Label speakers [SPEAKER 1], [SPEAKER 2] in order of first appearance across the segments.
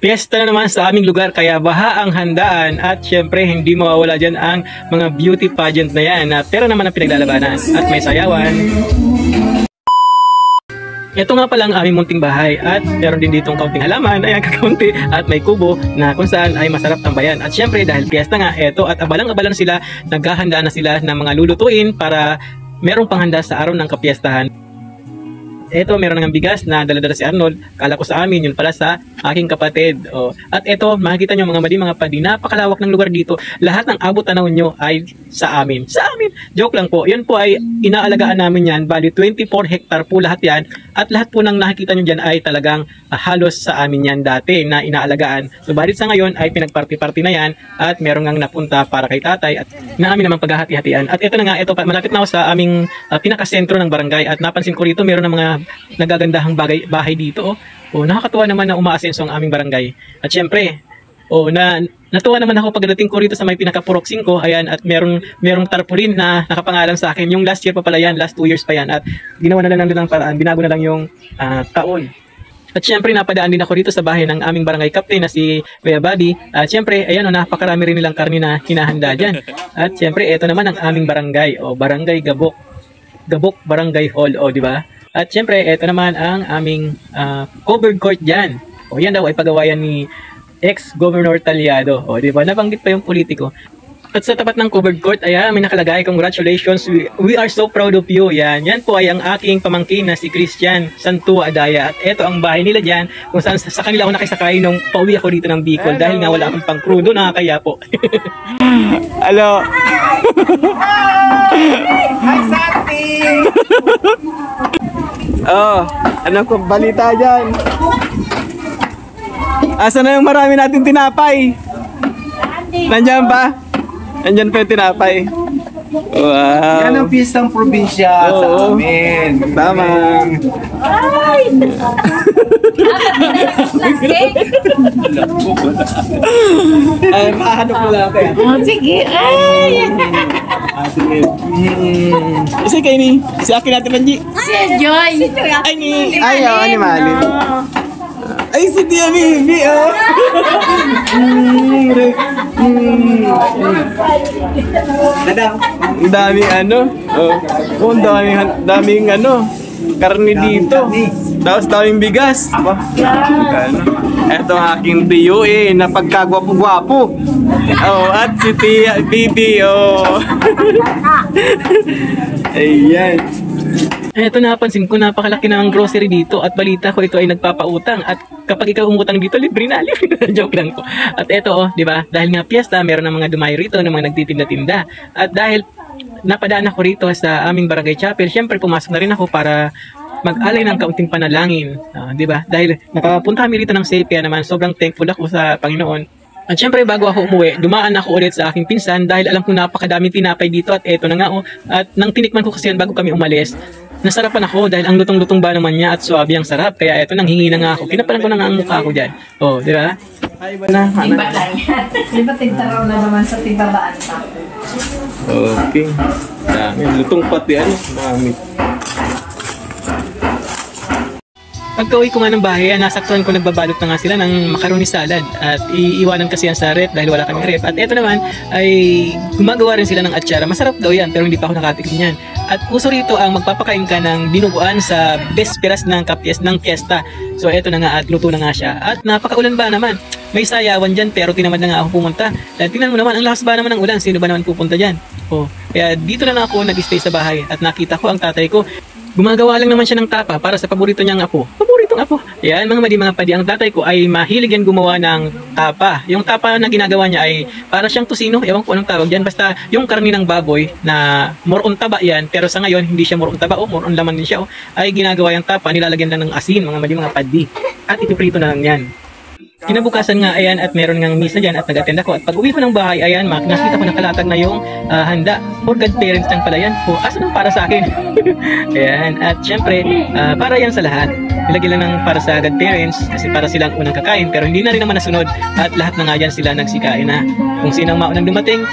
[SPEAKER 1] Piyesta na naman sa aming lugar kaya baha ang handaan at syempre hindi mawawala dyan ang mga beauty pageant na yan na pero naman ang pinaglalabanan at may sayawan. Ito nga pala ang aming munting bahay at meron din ditong kaunting halaman, ayan kakaunti at may kubo na kung saan ay masarap tambayan. At syempre dahil piyesta nga ito at abalang-abalang sila, naghahanda na sila ng mga lulutuin para merong panghanda sa araw ng kapiestahan. Ito, meron ng bigas na dala-dala si Arnold. Kala ko sa amin, yun pala sa aking kapatid. At ito, makikita nyo mga padi, napakalawak ng lugar dito. Lahat ng abot tanaw nyo ay sa amin. Sa amin! Joke lang po. Yun po ay inaalagaan namin yan. Bali, 24 hectare po lahat yan. At lahat po ng nakikita nyo dyan ay talagang halos sa amin yan dati na inaalagaan. So, balit sa ngayon ay pinagparty-party na yan at meron ngang napunta para kay tatay at na amin naman paghahati-hatian. At ito na nga, ito, malapit na ako sa aming pinakasentro ng barangay at napansin ko rito meron ng mga nagagandahang bahay dito. Nakakatuwa naman na umaasenso ang aming barangay. At syempre, natuwa naman ako pagdating ko rito sa may pinaka-Purok 5, ayan, at merong tarpaulin na nakapangalan sa akin. Yung last year pa pala yan, last 2 years pa yan. At ginawa na lang ng paraan, binago na lang yung taon. At syempre, napadaan din ako rito sa bahay ng aming barangay captain na si Kuya Buddy. At syempre, ayan, napakarami rin nilang karne na hinahanda dyan. At syempre, ito naman ang aming barangay, Barangay Gabok. Gabok Barangay Hall, di ba? At syempre, ito naman ang aming covered court dyan. Yan daw ay pagawayan ni ex-Governor Talyado. Di ba? Nabanggit pa yung politiko. At sa tapat ng covered court, ayan, may nakalagay, congratulations, we are so proud of you. Yan po ay ang aking pamangkin na si Christian Santua Adaya. At ito ang bahay nila dyan, kung saan sa kanila ako nakisakay nung pauwi ako dito ng Bicol. Dahil nga wala akong pang-crudo, nakakaya po. Hello!
[SPEAKER 2] Hi, Santi!
[SPEAKER 1] Ano ko balita dyan? Asa na yung marami natin tinapay? Nandiyan ba? Nandiyan pa yung tinapay. Wow!
[SPEAKER 2] Yan ang pistang probinsya sa amin.
[SPEAKER 1] Tama!
[SPEAKER 3] Ay!
[SPEAKER 1] Ay, makahanap mo lang kaya.
[SPEAKER 3] Sige! Ay!
[SPEAKER 1] Sige. Kasi kayo ni, si akin natin Manji.
[SPEAKER 3] Si Joy!
[SPEAKER 1] Ay ni, ni Malin. Ay, si Tia Bibi, Ang daming daming karne dito. Tapos daming bigas. Ito ang aking tiyo na pagkagwapo-gwapo. At si Tia Bibi, Ayan. Eto, napansin ko, napakalaki na ang grocery dito at balita ko ito ay nagpapautang at kapag ikaw umutang dito, libre na. Joke lang po. At eto, di ba, dahil nga piyesta, meron ng mga dumayo rito, ng mga nagtitinda-tinda. At dahil napadaan ako rito sa aming barangay chapel, syempre pumasok na rin ako para mag-alay ng kaunting panalangin. Di ba? Dahil nakapunta kami rito ng safe, kaya naman sobrang thankful ako sa Panginoon. At syempre bago ako umuwi, dumaan ako ulit sa aking pinsan dahil alam ko napakadaming tinapay dito at eto na nga at nang tinikman ko kasi yan bago kami umalis, nasarapan ako dahil ang lutong-lutong ba naman niya at swabe ang sarap. Kaya eto, nanghingi na nga ako. Kinapalan ko na nga ang mukha ko dyan. Di ba? Ay, ba na?
[SPEAKER 3] Iba lang yan. Diba tintaraw na naman sa tibabaan pa?
[SPEAKER 1] Okay. Dami. Lutong pati dami. Pagka-uwi ko nga ng bahay, nasaktuhan ko nagbabalot na nga sila ng macaroni salad at iiwanan kasi yan sa rep dahil wala kaming rep. At ito naman ay gumagawa rin sila ng atsara. Masarap daw yan pero hindi pa ako nakatikim yan. At uso rito ang magpapakain ka ng dinuguan sa besperas ng fiesta. So ito na nga at luto na nga siya. At napakaulan ba naman? May sayawan dyan pero tinamad na nga ako pumunta. Dahil tingnan mo naman, ang lakas ba naman ng ulan? Sino ba naman pupunta dyan? Kaya dito na ako nag-stay sa bahay at nakita ko ang tatay ko. Gumagawa lang naman siya ng tapa para sa paborito niyang apo. Paboritong apo. Yan, mga padi. Ang tatay ko ay mahilig yan gumawa ng tapa. Yung tapa na ginagawa niya ay para siyang tusino. Ewan ko anong tawag dyan. Basta yung karni ng baboy na more on taba yan. Pero sa ngayon, hindi siya more on taba. More on laman din siya. Ay ginagawa yung tapa. Nilalagyan lang ng asin, mga padi. At ituprito na lang yan. Kinabukasan nga, ayan, at meron ngang misa dyan at nag-attend ako. At pag uwi ko ng bahay, ayan, nakita ko nakalatag na yung handa. For godparents lang pala yan. Asa nang para sa akin? Ayan, at syempre, para yan sa lahat. Nilagyan lang ng para sa godparents kasi para silang unang kakain. Pero hindi na rin naman nasunod at lahat na nga dyan sila nagsikain na. Kung sinang maunang dumating,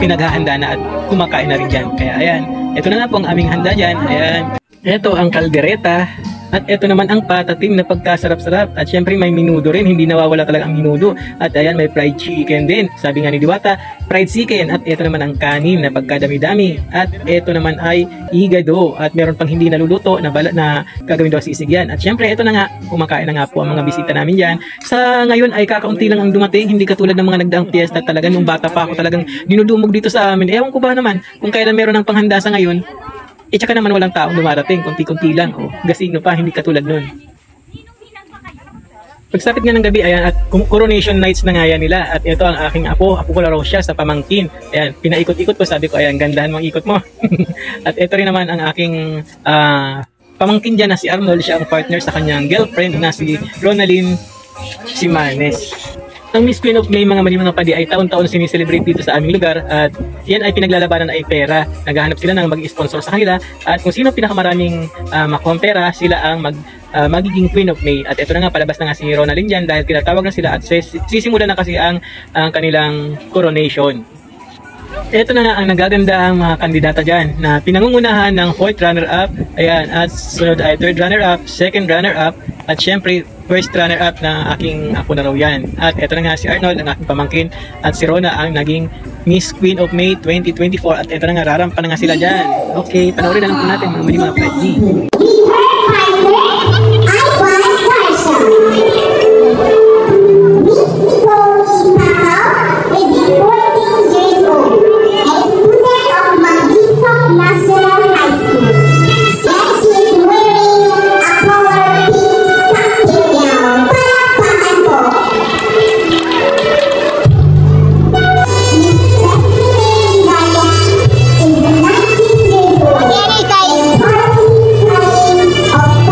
[SPEAKER 1] pinaghahanda na at kumakain na rin dyan. Kaya ayan, ito na nga po ang aming handa dyan. Ayan, ito ang kaldereta. At ito naman ang patatim na pagkasarap-sarap. At syempre may minudo rin, hindi nawawala talaga ang minudo. At ayan, may fried chicken din. Sabi nga ni Diwata, fried chicken. At ito naman ang kanin na pagkadami-dami. At ito naman ay igado. At meron pang hindi naluluto na gagawin daw sisig yan. At syempre ito na nga, kumakain na nga po ang mga bisita namin dyan. Sa ngayon ay kakaunti lang ang dumating, hindi katulad ng mga nagdaang piyesta. Talaga nung bata pa ako talagang dinudumog dito sa amin. Ewan ko ba naman kung kailan meron ng panghanda sa ngayon. Tsaka naman walang taong dumarating, kunti-kunti lang. Gasino pa, hindi katulad nun. Pagsapit nga ng gabi, ayan, at coronation nights na nga yan nila. At ito ang aking apo ko laro siya sa pamangkin. Ayan, pinaikot-ikot ko, sabi ko, ayan, gandahan mong ikot mo. At ito rin naman ang aking pamangkin dyan na si Arnold, siya ang partner sa kanyang girlfriend na si Ronalyn Simanes. Ang Miss Queen of May mga padi ay taon-taon siniselebrate dito sa aming lugar at yan ay pinaglalabanan ay pera. Naghahanap sila ng mag-sponsor sa kanila at kung sino pinakamaraming makuha pera, sila ang magiging Queen of May. At ito na nga, palabas na nga si Ronalyn dyan dahil tinatawag na sila at sisimula na kasi ang kanilang coronation. Ito na nga ang nagaganda ang mga kandidata dyan na pinangungunahan ng 4th runner-up, ayan, at sunod ay 3rd runner-up, 2nd runner-up, at syempre 1st runner-up na aking apo na raw yan. At ito na nga si Arnold, ang aking pamangkin, at si Rona ang naging Miss Queen of May 2024. At ito na nga, rarampa na nga sila dyan. Okay, panoorin na lang po natin mga Freddy.
[SPEAKER 4] Of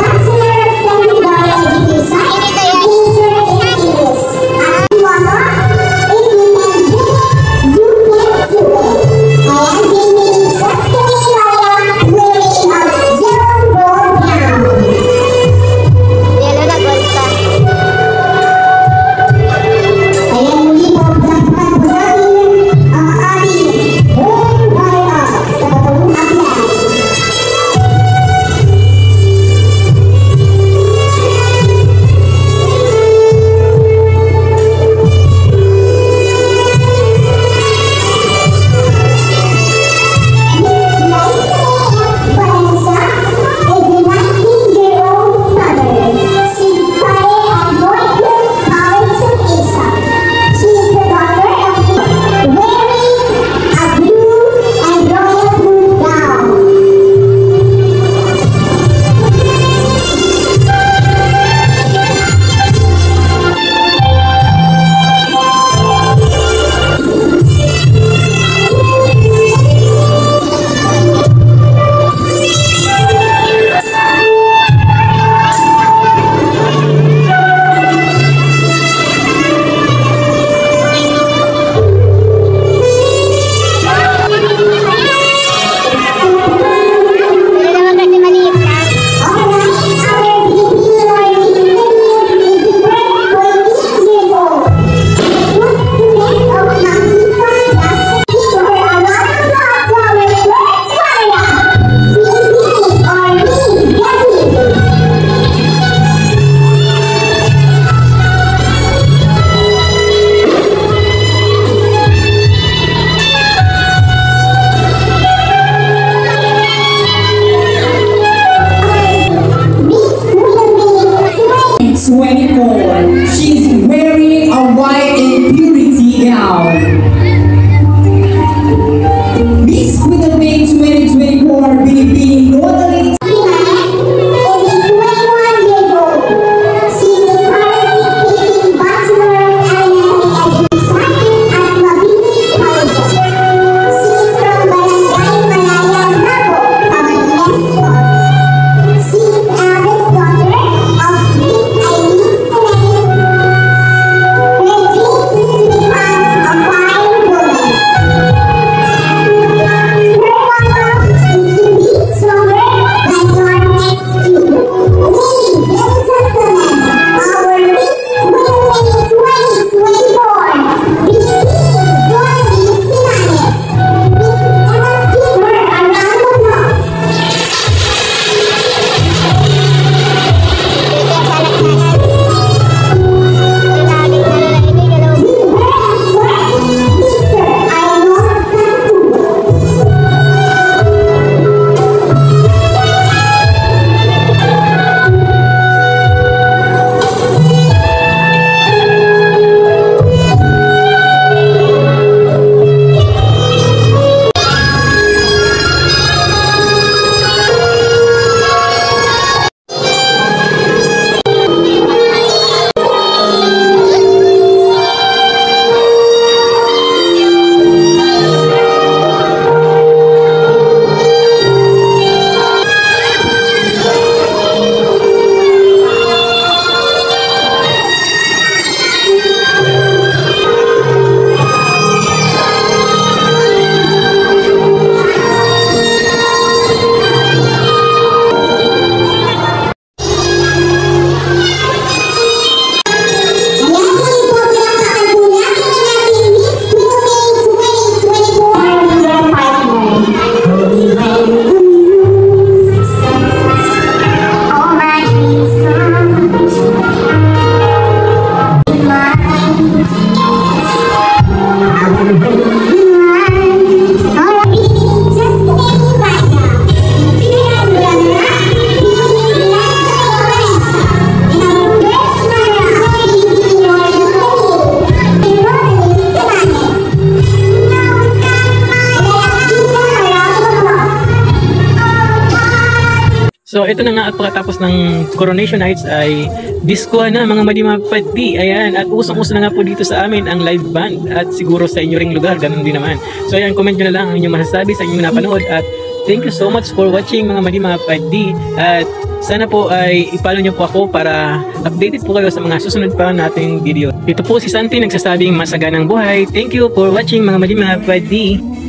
[SPEAKER 1] So ito na nga at pagkatapos ng coronation nights ay disco na mga madimapati. Ayan, at usong-uso na nga po dito sa amin ang live band at siguro sa inyo ring lugar, ganun din naman. So ayan, comment nyo na lang ang inyong masasabi sa inyong napanood at thank you so much for watching mga madimapati at sana po ay i-follow nyo po ako para updated po kayo sa mga susunod pa nating video. Dito po si Santi nagsasabing masaganang buhay. Thank you for watching mga madimapati.